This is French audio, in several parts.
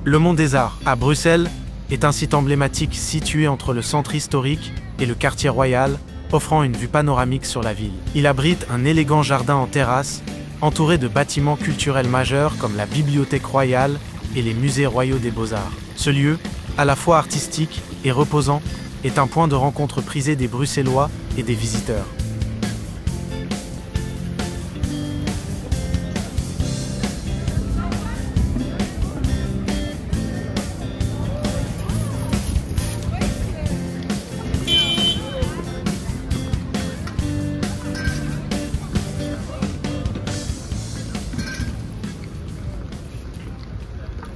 Le Mont des Arts, à Bruxelles, est un site emblématique situé entre le centre historique et le quartier royal, offrant une vue panoramique sur la ville. Il abrite un élégant jardin en terrasse, entouré de bâtiments culturels majeurs comme la Bibliothèque royale et les musées royaux des beaux-arts. Ce lieu, à la fois artistique et reposant, est un point de rencontre prisé des Bruxellois et des visiteurs.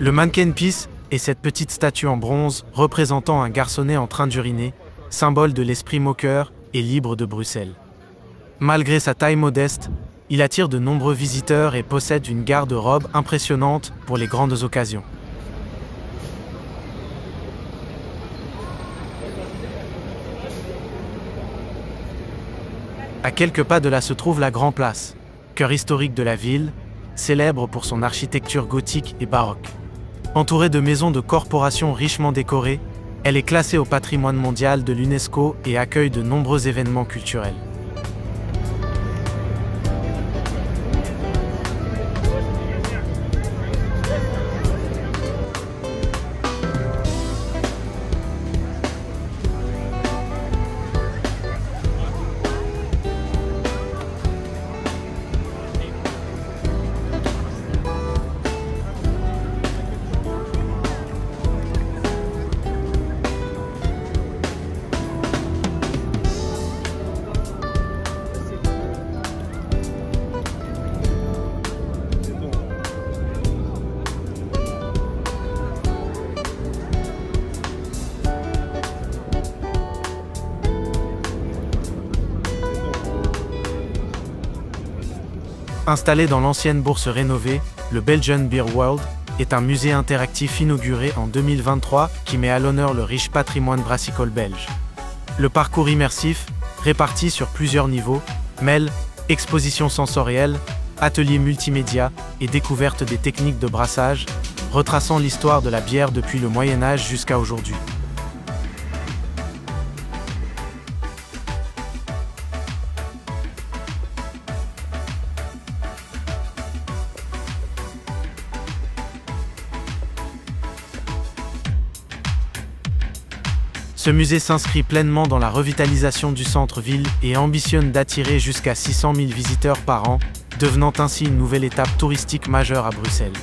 Le Manneken-Pis est cette petite statue en bronze représentant un garçonnet en train d'uriner, symbole de l'esprit moqueur et libre de Bruxelles. Malgré sa taille modeste, il attire de nombreux visiteurs et possède une garde-robe impressionnante pour les grandes occasions. À quelques pas de là se trouve la Grand Place, cœur historique de la ville, célèbre pour son architecture gothique et baroque. Entourée de maisons de corporations richement décorées, elle est classée au patrimoine mondial de l'UNESCO et accueille de nombreux événements culturels. Installé dans l'ancienne bourse rénovée, le Belgian Beer World est un musée interactif inauguré en 2023 qui met à l'honneur le riche patrimoine brassicole belge. Le parcours immersif, réparti sur plusieurs niveaux, mêle expositions sensorielles, ateliers multimédia et découverte des techniques de brassage, retraçant l'histoire de la bière depuis le Moyen Âge jusqu'à aujourd'hui. Ce musée s'inscrit pleinement dans la revitalisation du centre-ville et ambitionne d'attirer jusqu'à 600 000 visiteurs par an, devenant ainsi une nouvelle étape touristique majeure à Bruxelles.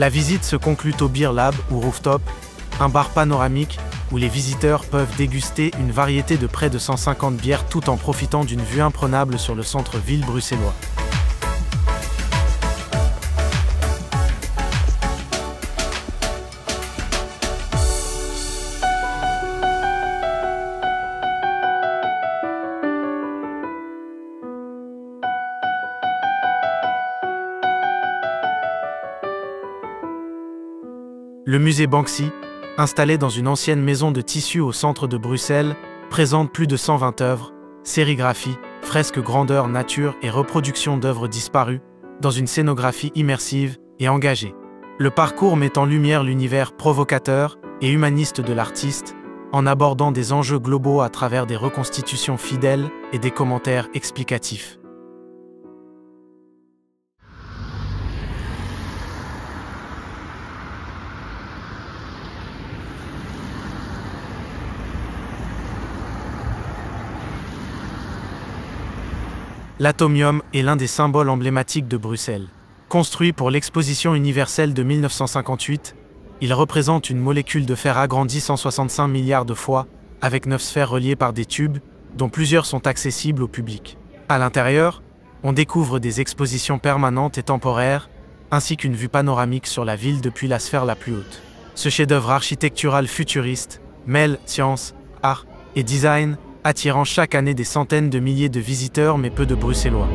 La visite se conclut au Beer Lab ou Rooftop, un bar panoramique où les visiteurs peuvent déguster une variété de près de 150 bières tout en profitant d'une vue imprenable sur le centre-ville bruxellois. Le musée Banksy, installé dans une ancienne maison de tissu au centre de Bruxelles, présente plus de 120 œuvres, sérigraphies, fresques grandeur nature et reproductions d'œuvres disparues, dans une scénographie immersive et engagée. Le parcours met en lumière l'univers provocateur et humaniste de l'artiste, en abordant des enjeux globaux à travers des reconstitutions fidèles et des commentaires explicatifs. L'atomium est l'un des symboles emblématiques de Bruxelles. Construit pour l'exposition universelle de 1958, il représente une molécule de fer agrandie 165 milliards de fois, avec 9 sphères reliées par des tubes, dont plusieurs sont accessibles au public. À l'intérieur, on découvre des expositions permanentes et temporaires, ainsi qu'une vue panoramique sur la ville depuis la sphère la plus haute. Ce chef-d'œuvre architectural futuriste mêle science, art et design, attirant chaque année des centaines de milliers de visiteurs mais peu de Bruxellois.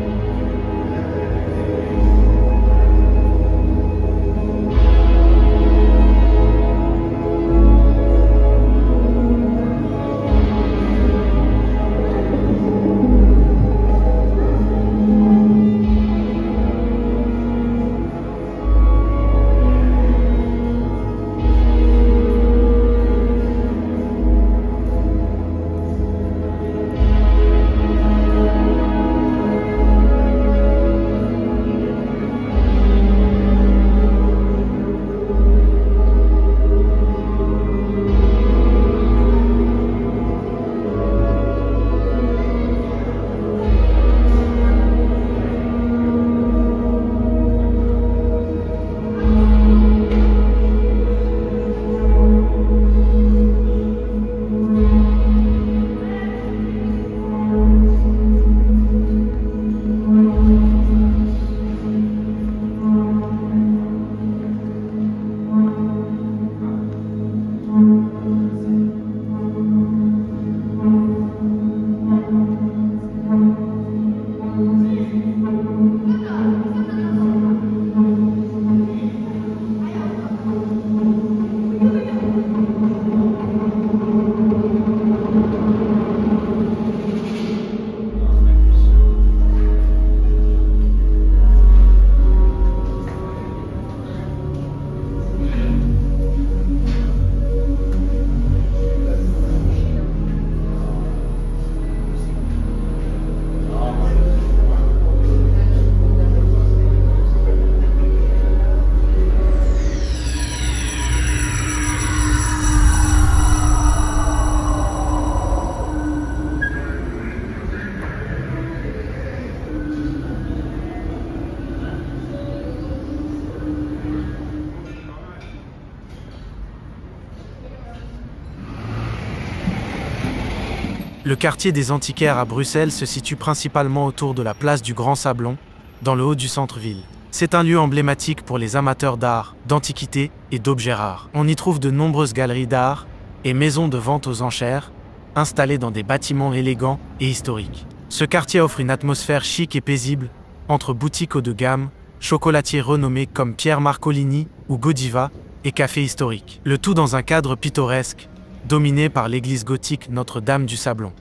Le quartier des Antiquaires à Bruxelles se situe principalement autour de la place du Grand Sablon, dans le haut du centre-ville. C'est un lieu emblématique pour les amateurs d'art, d'antiquités et d'objets rares. On y trouve de nombreuses galeries d'art et maisons de vente aux enchères, installées dans des bâtiments élégants et historiques. Ce quartier offre une atmosphère chic et paisible, entre boutiques haut de gamme, chocolatiers renommés comme Pierre Marcolini ou Godiva, et cafés historiques. Le tout dans un cadre pittoresque, dominé par l'église gothique Notre-Dame du Sablon.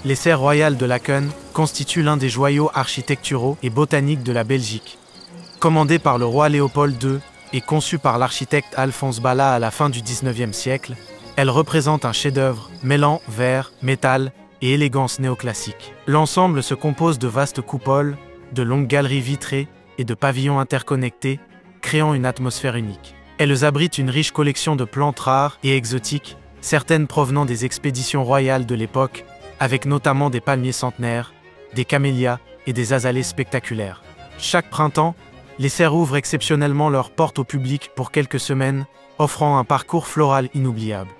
Les serres royales de Laken constituent l'un des joyaux architecturaux et botaniques de la Belgique. Commandée par le roi Léopold II et conçue par l'architecte Alphonse Balla à la fin du XIXe siècle, elle représente un chef-d'œuvre mêlant verre, métal et élégance néoclassique. L'ensemble se compose de vastes coupoles, de longues galeries vitrées et de pavillons interconnectés, créant une atmosphère unique. Elles abritent une riche collection de plantes rares et exotiques, certaines provenant des expéditions royales de l'époque, avec notamment des palmiers centenaires, des camélias et des azalées spectaculaires. Chaque printemps, les serres ouvrent exceptionnellement leurs portes au public pour quelques semaines, offrant un parcours floral inoubliable.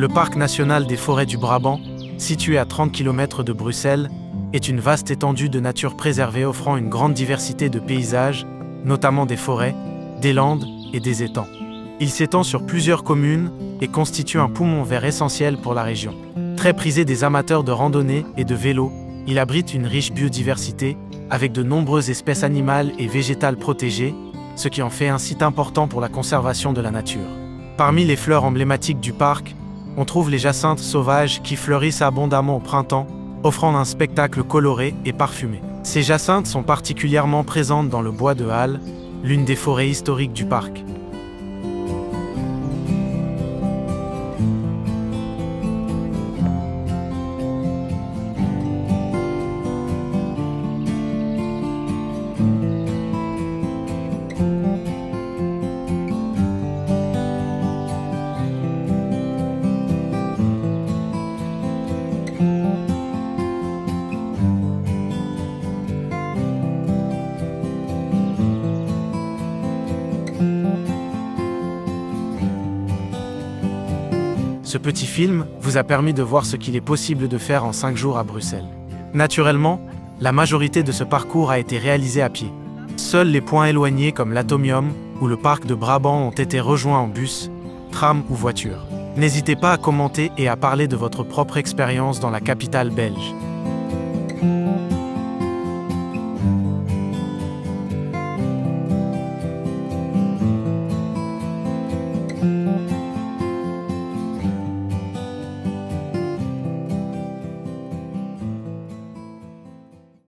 Le parc national des forêts du Brabant, situé à 30 km de Bruxelles, est une vaste étendue de nature préservée offrant une grande diversité de paysages, notamment des forêts, des landes et des étangs. Il s'étend sur plusieurs communes et constitue un poumon vert essentiel pour la région. Très prisé des amateurs de randonnée et de vélo, il abrite une riche biodiversité avec de nombreuses espèces animales et végétales protégées, ce qui en fait un site important pour la conservation de la nature. Parmi les fleurs emblématiques du parc, on trouve les jacinthes sauvages qui fleurissent abondamment au printemps, offrant un spectacle coloré et parfumé. Ces jacinthes sont particulièrement présentes dans le bois de Halle, l'une des forêts historiques du parc. Ce petit film vous a permis de voir ce qu'il est possible de faire en 5 jours à Bruxelles. Naturellement, la majorité de ce parcours a été réalisé à pied. Seuls les points éloignés comme l'Atomium ou le parc de Brabant ont été rejoints en bus, tram ou voiture. N'hésitez pas à commenter et à parler de votre propre expérience dans la capitale belge.